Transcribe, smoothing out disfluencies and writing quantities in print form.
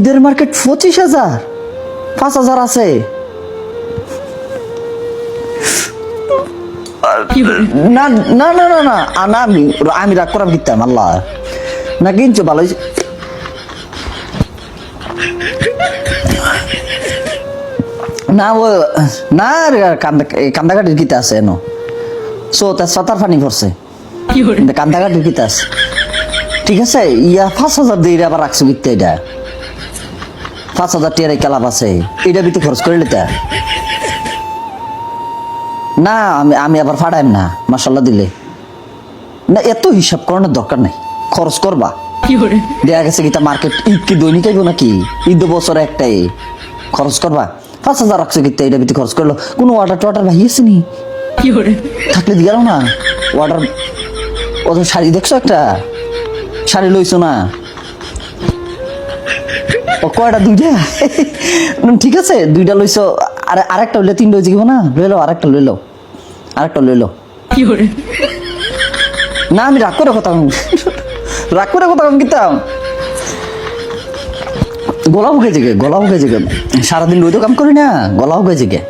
ঈদের মার্কেট 25,000, 5,000 আছে। না না না না না না, আমি রাগ করাম কিতাম আল্লাহ না কিনছো ভালো না ও না কান্দাকাটির গীতা আছে এনো সো তার সাতার ফানি পড়ছে কান্দাকাটির গীতা আছে ঠিক আছে। ইয়া 5,000 দিয়ে আবার রাখছো গীতা, এটা 5,000 টিয়ার ক্লাব আছে, এটা ভিতরে খরচ করে নিতে না। আমি আবার ফাড়াইম না মাশাল্লাহ দিলে না, এত হিসাব করানোর দরকার নাই, খরচ করবা। দেখা গেছে গীতা মার্কেট ঈদ কি দৈনিক আইব নাকি, ঈদ বছরে একটাই, খরচ করবা। 5,000 রাখছো গীতা, এটা ভিতরে খরচ করলো। কোনো ওয়াটার টোয়াটার ভাইয়েছে নি থাকলে দিয়ে না ওয়াটার। ওদের শাড়ি দেখছো, একটা শাড়ি লইছো না ও কয়টা, দুইটা ঠিক আছে দুইটা লইছো, আরেকটা লইলে 3টা হয়েছে না, লইলো আরেকটা লইলো, আরেকটা লইলো না। আমি রাগ করে কথা কিতাম গলা ভুগে জেগে সারাদিন রোদ কাম করি না, গলা ভুগে জেগে।